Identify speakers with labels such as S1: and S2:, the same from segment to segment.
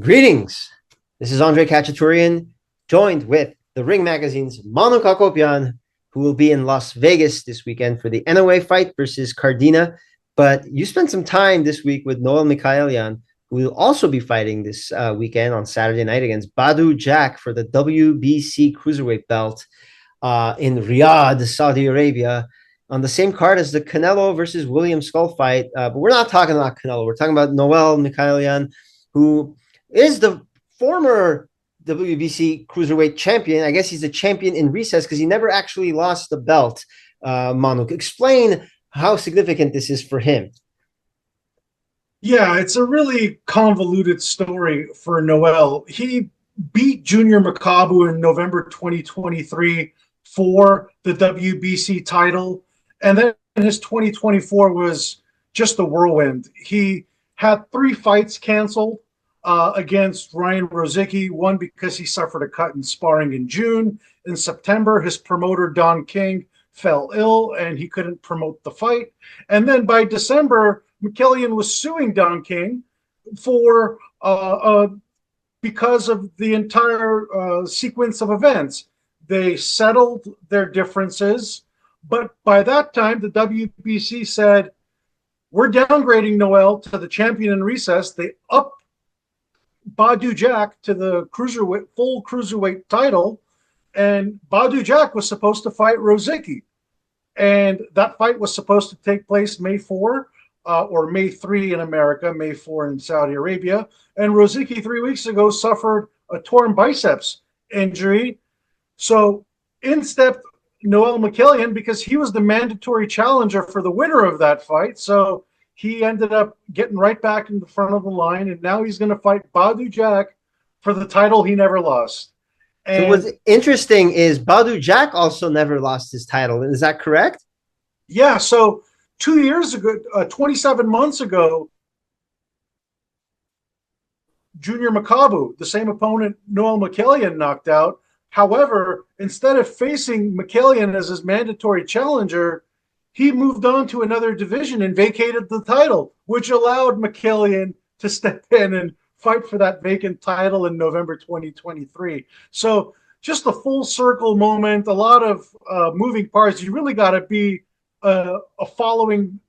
S1: Greetings. This is Andre Khatchaturian, joined with the Ring Magazine's Manouk Akopyan, who will be in Las Vegas this weekend for the NOA fight versus Cardina. But you spent some time this week with Noel Mikaelian, who will also be fighting this weekend on Saturday night against Badou Jack for the WBC Cruiserweight belt in Riyadh, Saudi Arabia, on the same card as the Canelo versus William Skull fight. But we're not talking about Canelo. We're talking about Noel Mikaelian, who is the former WBC Cruiserweight champion. I guess he's the champion in recess because he never actually lost the belt. Manouk, explain how significant this is for him.
S2: Yeah, it's a really convoluted story for Noel. He beat Junior Makabu in November 2023 for the WBC title. And then his 2024 was just a whirlwind. He had 3 fights canceled against Ryan Rozicki, one because he suffered a cut in sparring in June. In September, his promoter, Don King, fell ill and he couldn't promote the fight. And then by December, Mikaelian was suing Don King for because of the entire sequence of events. They settled their differences, but by that time, the WBC said, we're downgrading Noel to the champion in recess. They upped Badou Jack to the full cruiserweight title, and Badou Jack was supposed to fight Rozicki. And that fight was supposed to take place May 4 or May 3 in America, May 4 in Saudi Arabia. And Rozicki 3 weeks ago suffered a torn biceps injury. So in stepped Noel Mikaelian because he was the mandatory challenger for the winner of that fight. So he ended up getting right back in the front of the line, and now he's going to fight Badou Jack for the title he never lost.
S1: And so what's interesting is Badou Jack also never lost his title. Is that correct?
S2: Yeah. So 2 years ago, 27 months ago, Junior Makabu, the same opponent Noel Mikaelian knocked out. However, instead of facing Mikaelian as his mandatory challenger, he moved on to another division and vacated the title, which allowed Mikaelian to step in and fight for that vacant title in November 2023. So just a full circle moment, a lot of moving parts. You really got to be following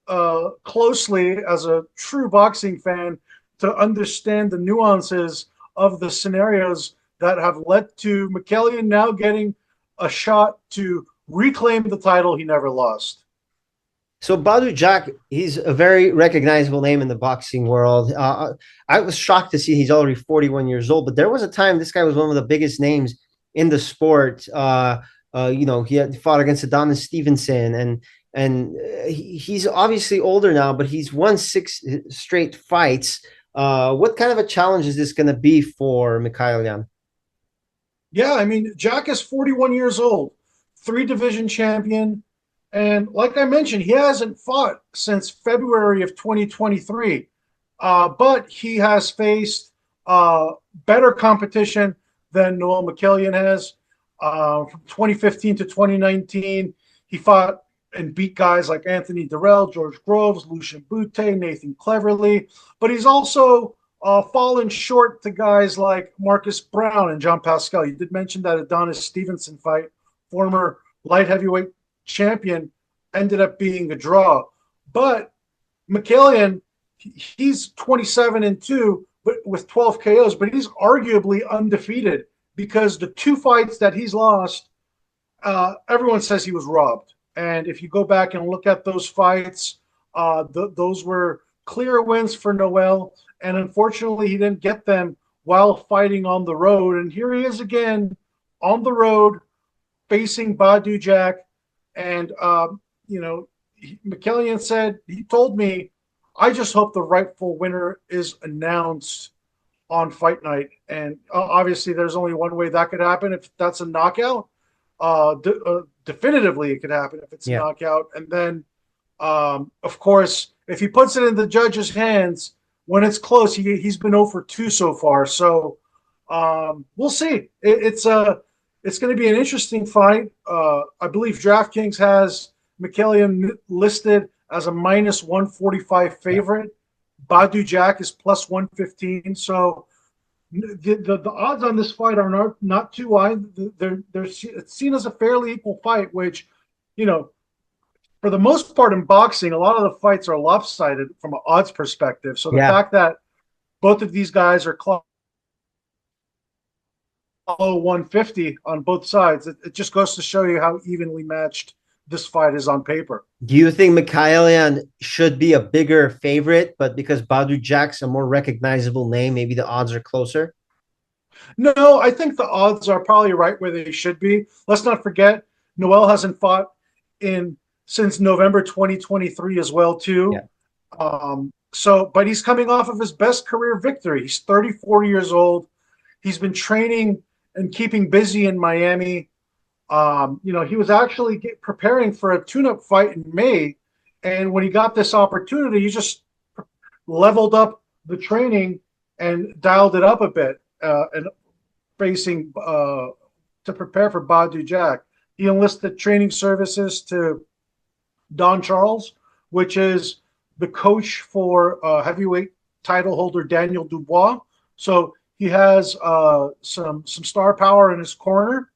S2: closely as a true boxing fan to understand the nuances of the scenarios that have led to Mikaelian now getting a shot to reclaim the title he never lost.
S1: So Badou Jack, he's a very recognizable name in the boxing world. I was shocked to see he's already 41 years old, but there was a time this guy was one of the biggest names in the sport. He had fought against Adonis Stevenson, and he's obviously older now, but he's won 6 straight fights. What kind of a challenge is this going to be for Mikaelian?
S2: Yeah, I mean, Jack is 41 years old, 3-division champion. And like I mentioned, he hasn't fought since February of 2023, but he has faced better competition than Noel Mikaelian has. From 2015 to 2019, he fought and beat guys like Anthony Durrell, George Groves, Lucian Bute, Nathan Cleverly, but he's also fallen short to guys like Marcus Brown and John Pascal. You did mention that Adonis Stevenson fight, former light heavyweight champion, ended up being a draw. But Mikaelian, he's 27-2, but with 12 KOs, but he's arguably undefeated because the 2 fights that he's lost, everyone says he was robbed. And if you go back and look at those fights, those were clear wins for Noel. And unfortunately, he didn't get them while fighting on the road. And here he is again on the road facing Badou Jack. And, Mikaelian said, he told me, I just hope the rightful winner is announced on fight night. And obviously, there's only one way that could happen. If that's a knockout, definitively it could happen if it's a knockout. And then, of course, if he puts it in the judge's hands, when it's close, he's been 0 for 2 so far. So we'll see. It's going to be an interesting fight. I believe DraftKings has Mikaelian listed as a -145 favorite. Badou Jack is +115. So The odds on this fight are not too high. They're it's seen as a fairly equal fight, which, you know, for the most part in boxing, a lot of the fights are lopsided from an odds perspective. So the
S1: Yeah.
S2: fact that both of these guys are close 150 on both sides, it just goes to show you how evenly matched this fight is on paper.
S1: Do you think Mikaelian should be a bigger favorite, but because Badou Jack's a more recognizable name, maybe the odds are closer?
S2: No, I think the odds are probably right where they should be. Let's not forget, Noel hasn't fought in since November 2023 as well,
S1: Yeah.
S2: too. But he's coming off of his best career victory. He's 34 years old. He's been training and keeping busy in Miami. He was actually preparing for a tune-up fight in May, and when he got this opportunity, he just leveled up the training and dialed it up a bit, and facing to prepare for Badou Jack. He enlisted training services to Don Charles, which is the coach for heavyweight title holder Daniel Dubois. So he has some star power in his corner,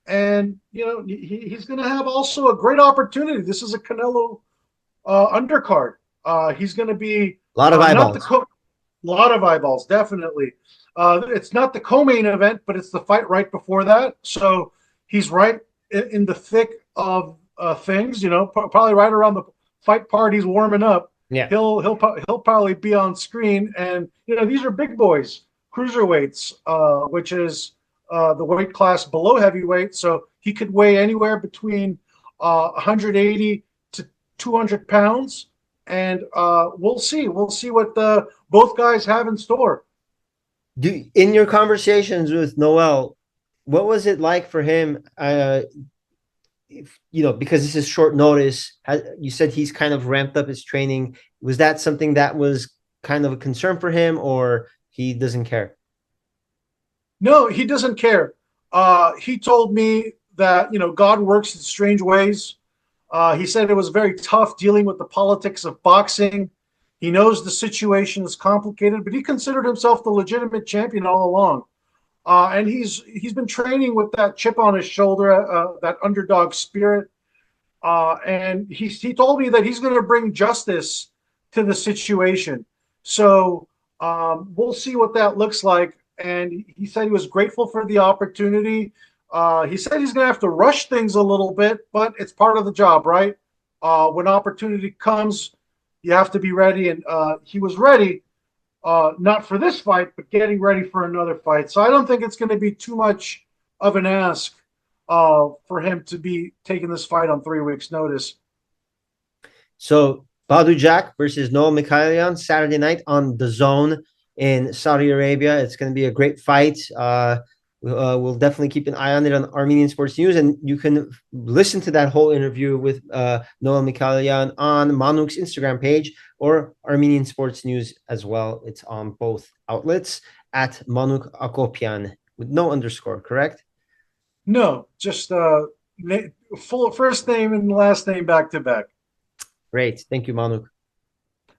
S2: and he's going to have also a great opportunity. This is a Canelo undercard. He's going to be
S1: A lot of
S2: not the
S1: eyeballs.
S2: lot of eyeballs, definitely. It's not the co-main event, but it's the fight right before that. So he's right in the thick of things. Probably right around the fight part. He's warming up.
S1: Yeah.
S2: He'll probably be on screen, and these are big boys, cruiserweights, which is the weight class below heavyweight. So he could weigh anywhere between 180 to 200 pounds, and we'll see. We'll see what both guys have in store.
S1: In your conversations with Noel, what was it like for him? Because this is short notice, you said he's kind of ramped up his training. Was that something that was kind of a concern for him, or he doesn't care?
S2: No, he doesn't care. He told me that God works in strange ways. He said it was very tough dealing with the politics of boxing. He knows the situation is complicated, but he considered himself the legitimate champion all along. And he's been training with that chip on his shoulder, that underdog spirit. And he told me that he's going to bring justice to the situation. So we'll see what that looks like. And he said he was grateful for the opportunity. He said he's going to have to rush things a little bit, but it's part of the job, right? When opportunity comes, you have to be ready. And he was ready, not for this fight, but getting ready for another fight. So I don't think it's going to be too much of an ask for him to be taking this fight on 3 weeks' notice.
S1: So Badou Jack versus Noel Mikaelian Saturday night on the Zone in Saudi Arabia. It's going to be a great fight. We'll definitely keep an eye on it on Armenian Sports News, and you can listen to that whole interview with Noel Mikaelian on Manouk's Instagram page or Armenian Sports News as well. It's on both outlets at Manouk Akopyan with no underscore, correct?
S2: No, just full first name and last name back to back.
S1: Great. Thank you, Manouk.